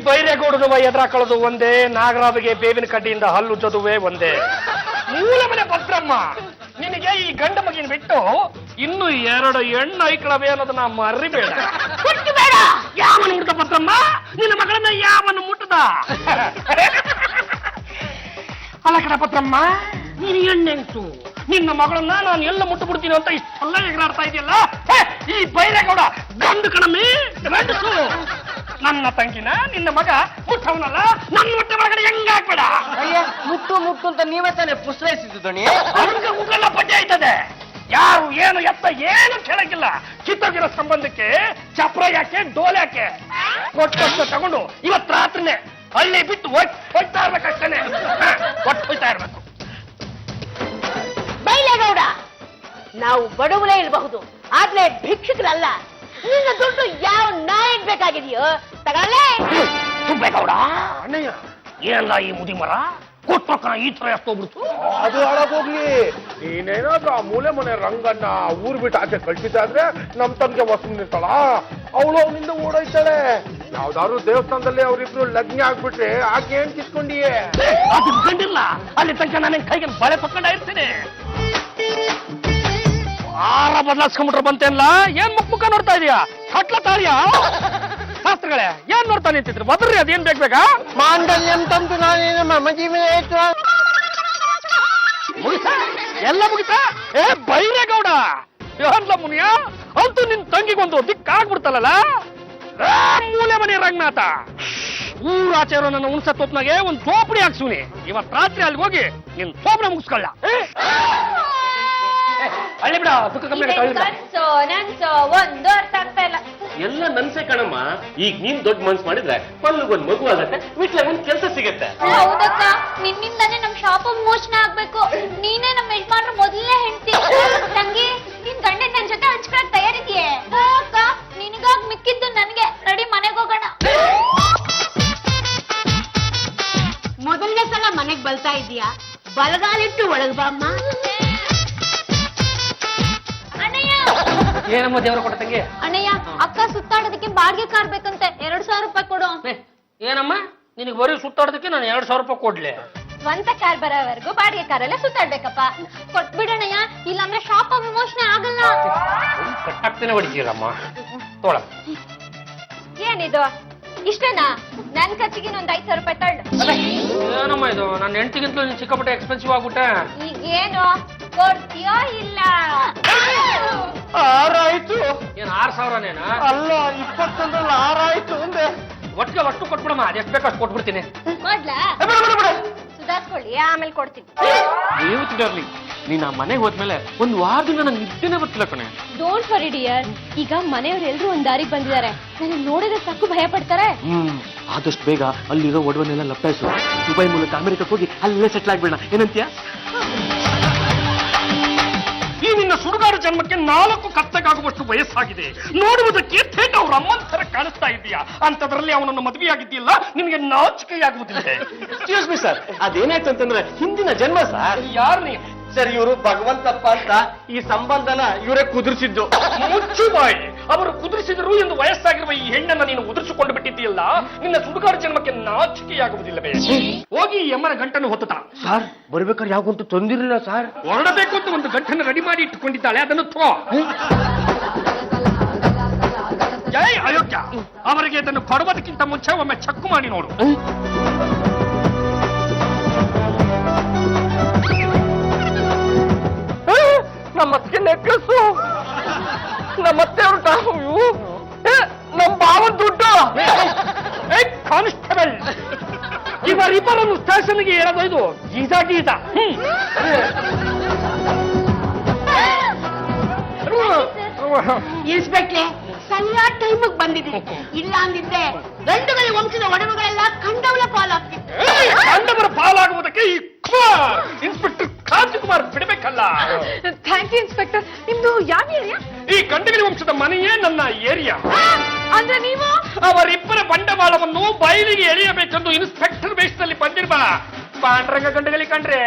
ಬೈರೇಗೌಡದುವ ಎದುರಾಕೊಳ್ಳೋದು ಒಂದೇ, ನಾಗರಾವಿಗೆ ಬೇವಿನ ಕಡ್ಡಿಯಿಂದ ಹಲ್ಲುಜ್ಜೋದುವೆ ಒಂದೇ. ಮೂಲ ಮನೆ ಭದ್ರಮ್ಮ, ನಿನಗೆ ಈ ಗಂಡ ಮಗಿನ ಬಿಟ್ಟು ಇನ್ನು 2 ಹೆಣ್ಣು ಐಕಳವೆ ಅನ್ನೋದನ್ನ ಮರಿಬೇಡ. ಬೇಡ, ಯಾವನು ಮುಟ್ಟ ಭದ್ರಮ್ಮ? ನಿನ್ನ ಮಗಳನ್ನ ಯಾವನು ಮುಟ್ಟದ? ಅಲ್ಲ ಕಣ ಭದ್ರಮ್ಮ, ನೀನು ಹೆಣ್ಣೆಂಟು, ನಿನ್ನ ಮಗಳನ್ನ ನಾನು ಎಲ್ಲ ಮುಟ್ಟು ಬಿಡ್ತೀನಿ ಅಂತ ಇಷ್ಟೆಲ್ಲ ಎಗರಾಡ್ತಾ ಇದೆಯಲ್ಲ. ಈ ಬೈರೇಗೌಡ ಗಂಡು ಕಣಮಿ, ಗಂಡಸು. ನನ್ನ ತಂಗಿನ ನಿನ್ನ ಮಗ ಮುಟ್ಟವನಲ್ಲ, ನನ್ನ ಹೊಟ್ಟೆ ಒಳಗಡೆ ಹೆಂಗಾಗ್ಬೇಡ. ಮುಟ್ಟು ಮುಟ್ಟು ಅಂತ ನೀವೇ ತಾನೇ ಪುಸ್ತಕ ದೋಣಿ. ಅವ್ರಿಗೆ ಉಗ್ರೆಲ್ಲ ಪಡ್ಡೆ ಆಯ್ತದೆ. ಯಾರು ಏನು ಎತ್ತ ಏನು ಕೇಳಕ್ಕಿಲ್ಲ. ಕಿತ್ತೋಗಿರೋ ಸಂಬಂಧಕ್ಕೆ ಚಪ್ರ ಯಾಕೆ, ಡೋಲ್ ಯಾಕೆ? ಕೊಟ್ಟು ತಗೊಂಡು ಇವತ್ತು ರಾತ್ರಿನೇ ಹಳ್ಳಿ ಬಿಟ್ಟು ಹೋಗ್ತಾ ಇರ್ಬೇಕಷ್ಟೇನೆ. ಹೋಗ್ತಾ ಇರ್ಬೇಕು. ಬೈಲೇಗೌಡ, ನಾವು ಬಡವರೇ ಇರಬಹುದು, ಆದ್ರೆ ಭಿಕ್ಷುಕರಲ್ಲ. ನಿನ್ನ ದುಡ್ಡು ಯಾವ ನಾಯಿಗ್ ಬೇಕಾಗಿದೆಯೋ ತಗೊಳ್ಳೇ. ಸುಬ್ಬೇಗೌಡ ಅಣ್ಣಯ್ಯ, ಏನಲ್ಲ ಈ ಮುದಿ ಮರ ಕೊಟ್ಟೊಕ್ಕನ ಈ ತರ ಎಷ್ಟೋಗ್ಬಿಡ್ತು. ಅದು ಹಾಳಾಗೋಗ್ಲಿ, ನೀನೇನಾದ್ರೂ ಆ ಮೂಲೆ ಮನೆ ರಂಗನ್ನ ಊರ್ ಬಿಟ್ಟು ಆಚೆ ಕಳ್ಸಿದ್ದಾದ್ರೆ ನಮ್ ತಂದೆ ವಸಂತಿರ್ತಾಳ, ಅವಳು ಅವನಿಂದ ಓಡೋಯ್ತಾಳೆ. ಯಾವ್ದಾದ್ರು ದೇವಸ್ಥಾನದಲ್ಲಿ ಅವ್ರಿಬ್ರು ಲಗ್ನ ಆಗ್ಬಿಟ್ರೆ ಆಕೆ ಏನ್ ಕಿತ್ಕೊಂಡಿಯೇ? ಅದು ಕಂಡಿಲ್ಲ, ಅಲ್ಲಿ ತನಕ ನಾನು ಕೈಗೆ ಬಳೆ ಪಕ್ಕಂಡ ಇರ್ತೀನಿ. ಆರ ಬದಲಾಯಿಸ್ಕೊಂಡ್ಬಿಟ್ರೆ ಬಂತೇನಲ್ಲ, ಏನ್ ಮುಖ ನೋಡ್ತಾ ಇದೀಯಾ? ಕಟ್ಲ ತಾಳಿಯ ಶಾಸ್ತ್ರಗಳೇ ಏನ್ ನೋಡ್ತಾ ನಿಂತಿದ್ರು? ಬದ್ರಿ ಅದೇನ್ ಬೇಕಾ? ಮಾಂಡಲ್ಯಂ ತಂತು ನಾನೇನಮ್ಮ ಮಜೀವನ ಆಯ್ತು. ಮುಗಿತಾ ಎಲ್ಲ ಮುಗಿತಾ? ಏ ಬೈರೇಗೌಡ, ಎಲ್ಲ ಮುನಿಯ ಅಂತೂ ನಿನ್ ತಂಗಿಗೊಂದು ದಿಕ್ಕಾಗ್ಬಿಡ್ತಲ್ಲ. ಮೂಲೆ ಮನೆ ರಂಗನಾಥ, ಊರಾಚೆ ಇರೋ ನನ್ನ ಹುಣಸ ತೋಪ್ನಾಗೆ ಒಂದ್ ಚೋಪಡಿ ಹಾಕ್ಸುನಿ. ಇವತ್ ರಾತ್ರಿ ಅಲ್ಲಿ ಹೋಗಿ ನಿನ್ ಚೋಪನ ಮುಗಿಸ್ಕೊಳ್ಳ. ಹಳ್ಳಿ ಬಿಡ, ದುಃಖ ಕಮ್ಮಿ ನನ್ಸೋ ಒಂದು ಅರ್ಥ ಆಗ್ತಾ ಇಲ್ಲ. ಎಲ್ಲ ನನ್ಸೆ ಕಣಮ್ಮ. ಈಗ ನೀನ್ ದೊಡ್ಡ ಮನ್ಸ್ ಮಾಡಿದ್ರೆ ಪಲ್ಲುಗೊಂದ್ ಮಗು ಆಗತ್ತೆ, ವಿಟ್ಲಾಗೊಂದ್ ಕೆಲಸ ಸಿಗತ್ತೆ. ಹೌದಕ್ಕ, ನಿನ್ನಿಂದಾನೇ ನಮ್ ಶಾಪ ಮೋಚನ ಆಗ್ಬೇಕು. ನೀನೇ ನಮ್ಮ ಯಜಮಾನ್ರ ಮೊದಲನೇ ಹೆಂಡತಿ. ತಂಗಿ, ನಿನ್ ಗಂಡ ನನ್ ಜೊತೆ ಹಂಚ್ಕೊಳಕ್ ತಯಾರಿದೆಯೇ? ಅಕ್ಕ, ನಿನಗಾಗ್ ಮಿಕ್ಕಿದ್ದು ನನ್ಗೆ. ರೆಡಿ, ಮನೆಗ್ ಹೋಗೋಣ. ಮೊದಲನೇ ಸಲ ಮನೆಗ್ ಬಲ್ತಾ ಇದೀಯಾ, ಬಲಗಾಲಿಟ್ಟು ಒಳಗ್ ಬಾಮ್ಮ. ಏನಮ್ಮ ದೇವರ ಕೊಟ್ಟ ತಂಗಿ? ಅಣ್ಣಯ್ಯ, ಅಕ್ಕ ಸುತ್ತಾಡೋದಕ್ಕೆ ಬಾಡಿಗೆ ಕಾರ್ ಬೇಕಂತೆ, 2,000 ರೂಪಾಯಿ ಕೊಡು. ಏನಮ್ಮ, ನಿನಗೆ ಬರೀ ಸುತ್ತಾಡೋದಕ್ಕೆ ನಾನು 2,000 ರೂಪಾಯಿ ಕೊಡ್ಲಿ? ಸ್ವಂತ ಕಾರ್ ಬರೋವರೆಗೂ ಬಾಡಿಗೆ ಕಾರಲ್ಲೇ ಸುತ್ತಾಡ್ಬೇಕಪ್ಪ. ಕೊಟ್ಬಿಡಣಯ್ಯ, ಇಲ್ಲಾಂದ್ರೆ ಶಾಪ ವಿಮೋಚನೆ ಆಗಲ್ಲ. ಕಟ್ಟಾಗ್ತೇನೆ ಹೊಡಿತೀರಮ್ಮ. ತೋಳ ಏನಿದು ಇಷ್ಟೇನಾ? ನನ್ ಖರ್ಚಿಗೆ ಒಂದ್ 5,000 ರೂಪಾಯಿ ತಳ್ಳು. ಏನಮ್ಮ ಇದು? ನನ್ನ ಹೆಂಡತಿಗಿಂತಲೂ ನೀನು ಸಿಕ್ಕಾಪಟ್ಟೆ ಎಕ್ಸ್ಪೆನ್ಸಿವ್ ಆಗ್ಬಿಟ್ಟೆ. ಈಗೇನು ಕೊಡ್ತೀಯೋ ಇಲ್ಲ? 6 ಆಯ್ತು. ಏನ್ 6,000ನೇನ? ಅಲ್ಲ, 21 6 ಆಯ್ತು ಅಂದೆ. ಒಟ್ಟಿಗೆ ಅಷ್ಟು ಕೊಟ್ಬಿಡಮ್ಮ, ಅದೆಷ್ಟು ಬೇಕು ಅಷ್ಟು ಕೊಟ್ಬಿಡ್ತೀನಿ. ಕೊಡ್ಲಾ? ಸುಧಾರ್ಸ್ಕೊಳ್ಳಿ, ಆಮೇಲೆ ಕೊಡ್ತೀನಿ. ನೀವು ತಿಂಡರ್ಲಿ, ನೀನ್ ಆ ಮನೆಗೆ ಹೋದ್ಮೇಲೆ ಒಂದ್ ವಾರದಿಂದ ನನ್ ನಿದ್ದೆನೆ ಬರ್ತಿಲ್ಲ ಕಣೆ. ಡೋಂಟ್ ವರಿ ಡಿಯರ್, ಈಗ ಮನೆಯವರೆಲ್ಲರೂ ಒಂದ್ ದಾರಿಗೆ ಬಂದಿದ್ದಾರೆ. ನನ್ನ ನೋಡಿದ್ರೆ ಸಾಕು ಭಯ ಪಡ್ತಾರೆ. ಆದಷ್ಟು ಬೇಗ ಅಲ್ಲಿರೋ ಒಡವನ್ನೆಲ್ಲ ಲಪ್ಪಾಯಿಸು. ದುಬೈ ಮೂಲಕ ಅಮೆರಿಕಕ್ಕೆ ಹೋಗಿ ಅಲ್ಲೇ ಸೆಟ್ಲ್ ಆಗ್ಬೇಡ, ಏನಂತೀಯ? ಈ ನಿನ್ನ ಸುಡುಗಾಡು ಜನ್ಮಕ್ಕೆ 4 ಕತ್ತೆಗಾಗುವಷ್ಟು ವಯಸ್ಸಾಗಿದೆ. ನೋಡುವುದಕ್ಕೆ ಥೇಟ್ ಅವ್ರ ಅಮ್ಮನ ತರ ಕಾಣಿಸ್ತಾ ಇದೆಯಾ? ಅಂತದ್ರಲ್ಲಿ ಅವನನ್ನು ಮದುವೆಯಾಗಿದ್ದೀಯಲ್ಲ, ನಿನಗೆ ನಾಚಿಕೆಯಾಗುವುದಿಲ್ಲ. ಎಕ್ಸ್ಕ್ಯೂಸ್ ಮಿ ಸರ್, ಅದೇನಾಯ್ತು ಅಂತಂದ್ರೆ ಹಿಂದಿನ ಜನ್ಮ ಸರ್. ಯಾರು ನೀ? ಸರ್, ಇವರು ಭಗವಂತಪ್ಪ ಅಂತ ಈ ಸಂಬಂಧನ ಇವರೇ ಕುದುರಿಸಿದ್ದು. ಮುಚ್ಚು ಬಾಯಿ. ಅವರು ಕುದುರಿಸಿದರು ಎಂದು ವಯಸ್ಸಾಗಿರುವ ಈ ಹೆಣ್ಣನ್ನ ನೀನು ಉದುರಿಸಿಕೊಂಡು ಬಿಟ್ಟಿದ್ದೀಯಲ್ಲ, ನಿನ್ನ ಸುಡುಗಾಡು ಜನ್ಮಕ್ಕೆ ನಾಚಿಕೆಯಾಗುವುದಿಲ್ಲವೇ? ಹೋಗಿ ಯಮ್ಮನ ಗಂಟನ್ನು ಹೊತ್ತುತ್ತ. ಸರ್, ಬರ್ಬೇಕಾದ್ರೆ ಯಾವಂತೂ ತೊಂದಿರಲಿಲ್ಲ ಸರ್. ಹೊರಡಬೇಕು ಅಂತ ಒಂದು ಗಂಟನ್ನು ರೆಡಿ ಮಾಡಿ ಇಟ್ಟುಕೊಂಡಿದ್ದಾಳೆ, ಅದನ್ನು ಥೋ. ಜೈ ಅಯೋಗ್ಯ, ಅವರಿಗೆ ಇದನ್ನು ಕೊಡುವುದಕ್ಕಿಂತ ಮುಂಚೆ ಒಮ್ಮೆ ಚೆಕ್ ಮಾಡಿ ನೋಡು. ನಮ್ಮತ್ತೆ ನೆಕ್ಲೆಸ್ಸು, ನಮ್ಮತ್ತೆ ನಮ್ಮ ಬಾವನ್ ದುಡ್ಡು. ಕಾನ್ಸ್ಟೇಬಲ್, ಇವರಿಬ್ಬರನ್ನು ಸ್ಟೇಷನ್ಗೆ ಹೇಳೋದು ಗೀತ. ಇನ್ಸ್ಪೆಕ್ಟ್ರೆ, ಸರಿಯಾದ ಟೈಮಿಗೆ ಬಂದಿದ್ದೀನಿ. ಇಲ್ಲ ಅಂದಿದ್ದೆ ಗಂಡುಗಳ ವಂಶದ ಒಡವೆಗಳೆಲ್ಲ ಕಂಡವಳ ಪಾಲಾಗ್ತಿತ್ತು. ಕಂಡವರ ಪಾಲಾಗುವುದಕ್ಕೆ ಈ ಇನ್ಸ್ಪೆಕ್ಟರ್ ಕಾಂತಿಕುಮಾರ್ ಬಿಡಬೇಕಲ್ಲ. Thank you inspector. ನಿಮ್ದು ಯಾವ ಏರಿಯಾ? ಈ ಕಂಡಗಲಿ ವಂಶದ ಮನೆಯೇ ನನ್ನ ಏರಿಯಾ. ಅಂದ್ರೆ ನೀವು ಅವರಿಬ್ಬರ ಬಂಡವಾಳವನ್ನು ಬಯಲಿಗೆ ಎಳೆಯಬೇಕೆಂದು ಇನ್ಸ್ಪೆಕ್ಟರ್ ವೇಷದಲ್ಲಿ ಬಂದಿರುವ ಪಾಂಡ್ರಂಗ ಗಂಡಗಲಿ ಕಂಡ್ರೆ